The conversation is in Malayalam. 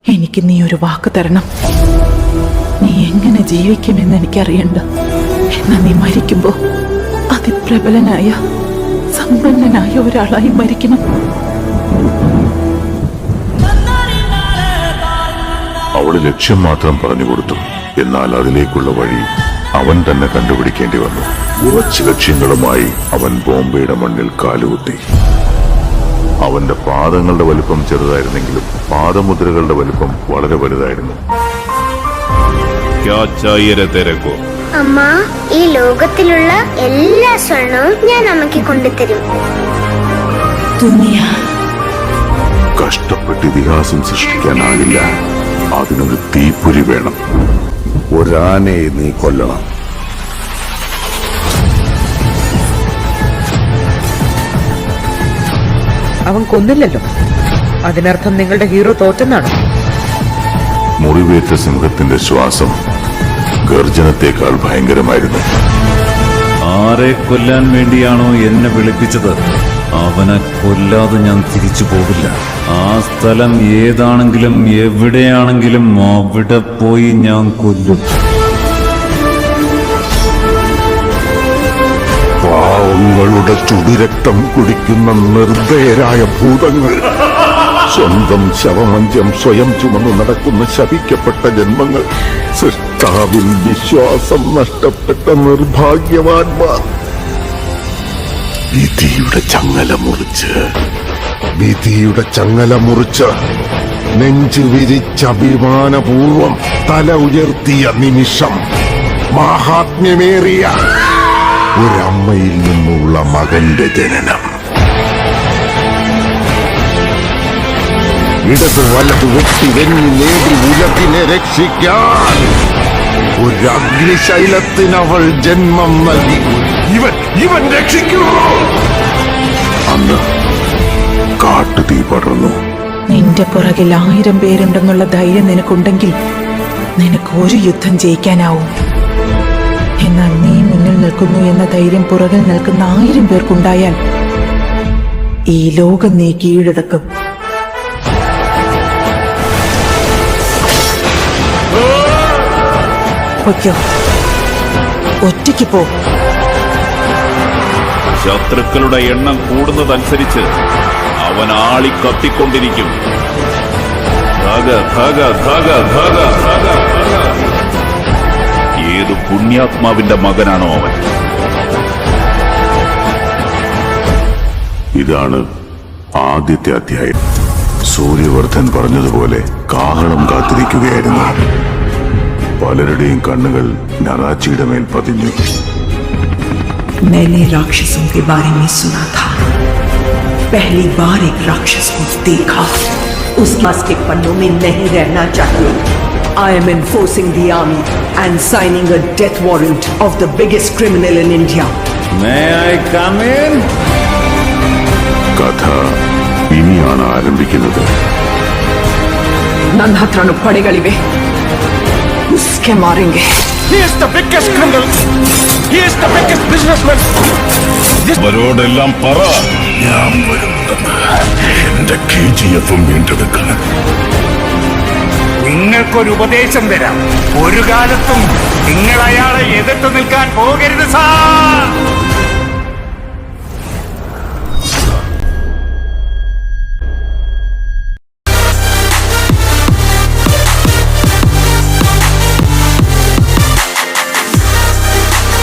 എനിക്ക് നീ ഒരു വാക്ക് തരണം. നീ എങ്ങനെ ജീവിക്കുമെന്ന് എനിക്കറിയണ്ട. എന്നാ നീ മരിക്കുമ്പോ അതിപ്രബലനായ സമ്പന്നനായ ഒരാളായി മരിക്കണം. അവള് ലക്ഷ്യം മാത്രം പറഞ്ഞു കൊടുത്തു. എന്നാൽ അതിലേക്കുള്ള വഴി അവൻ തന്നെ കണ്ടുപിടിക്കേണ്ടി വന്നു. ഉറച്ച ലക്ഷ്യങ്ങളുമായി അവൻ ബോംബെയുടെ മണ്ണിൽ കാലുകുത്തി. അവന്റെ പാദങ്ങളുടെ വലുപ്പം ചെറുതായിരുന്നെങ്കിലും പാദമുദ്രകളുടെ വലുപ്പം വളരെ വലുതായിരുന്നു. അമ്മ, ഈ ലോകത്തിലുള്ള എല്ലാ സ്വർണവും ഞാൻ അമ്മയ്ക്ക് കൊണ്ടുതരും. കഷ്ടപ്പെട്ട് ഇതിഹാസം സൃഷ്ടിക്കാനാകില്ല. അതിനൊരു തീപ്പൊരി വേണം. ഒരാനയെ നീ കൊല്ലണം. അവൻ കൊന്നില്ലല്ലോ. അതിനർത്ഥം നിങ്ങളുടെ ഹീറോ തോറ്റെന്നാണ്. മുറിവേറ്റ സിംഹത്തിന്റെ ശ്വാസം ഗർജനത്തെക്കാൾ ഭയങ്കരമായിരുന്നു. ആരെ കൊല്ലാൻ വേണ്ടിയാണോ എന്നെ വിളിപ്പിച്ചത്, അവനെ കൊല്ലാതെ ഞാൻ തിരിച്ചു പോകില്ല. ആ സ്ഥലം ഏതാണെങ്കിലും എവിടെയാണെങ്കിലും അവിടെ പോയി ഞാൻ കൊല്ലും. പാവങ്ങളുടെ ചുടുരക്തം കുടിക്കുന്ന നിർദ്ദയരായ ഭൂതങ്ങൾ, സ്വന്തം ശവമഞ്ചം സ്വയം ചുമന്നു നടക്കുന്ന ശപിക്കപ്പെട്ട ജന്മങ്ങൾ, സൃഷ്ടാവിൽ വിശ്വാസം നഷ്ടപ്പെട്ട നിർഭാഗ്യവാന്മാർ. വിധിയുടെ ചങ്ങല മുറിച്ച് നെഞ്ചു വിരിച്ച അഭിമാനപൂർവം തല ഉയർത്തിയ നിമിഷം, മാഹാത്മ്യമേറിയ ഒരമ്മയിൽ നിന്നുള്ള മകന്റെ ജനനം. ഇടത് വലത് വെട്ടി വെഞ്ഞു നേടി ഉലകിനെ രക്ഷിക്കാൻ ഒരു അഗ്നിശൈലത്തിനവൾ ജന്മം നൽകി. ഇവൻ രക്ഷിക്കൂ. അന്ന് കാട്ടുതീ പടർന്നു. നിന്റെ പുറകിൽ 1000 പേരുണ്ടെന്നുള്ള ധൈര്യം നിനക്കുണ്ടെങ്കിൽ നിനക്ക് ഒരു യുദ്ധം ജയിക്കാനാവും. എന്നാൽ നീ മുന്നിൽ നിൽക്കുന്നു എന്ന ധൈര്യം പുറകിൽ നിൽക്കുന്ന 1000 പേർക്കുണ്ടായാൽ ഈ ലോകം നീ കീഴടക്കും. പൊയ്ക്കോ, ഒറ്റയ്ക്ക് പോ. ശത്രുക്കളുടെ എണ്ണം കൂടുന്നതനുസരിച്ച് അവൻ ആളി കത്തിക്കൊണ്ടിരിക്കും. ഏതു പുണ്യാത്മാവിന്റെ മകനാണോ അവൻ? ഇതാണ് ആദ്യത്തെ അധ്യായം. സൂര്യവർദ്ധൻ പറഞ്ഞതുപോലെ കാഹളം കാത്തിരിക്കുകയായിരുന്നു. പലരുടെയും കണ്ണുകൾ നറാച്ചിയുടെ മേൽ പതിഞ്ഞു. मैंने राक्षसों के बारे में सुना था. पहली बार एक राक्षस को देखा. उस मास के पन्नों में नहीं रहना चाहिए. I am enforcing the army and signing a death warrant of the biggest criminal in India. May I come in? കഥ ഇനിയാണ് ആരംഭിക്കുന്നത്. ನನ್ನ ಹತ್ರನೂ ಪಡೆಗಳಿವೆ. उसके मारेंगे. He is the biggest criminal. He is the biggest businessman. അവരോടെല്ലാം പറ, ഞാൻ വരുന്നത് എന്റെ KGF വീണ്ടെടുക്കാൻ. നിങ്ങൾക്കൊരു ഉപദേശം തരാം. ഒരു കാലത്തും നിങ്ങൾ അയാളെ എതിർത്ത് നിൽക്കാൻ പോകരുത് സാർ.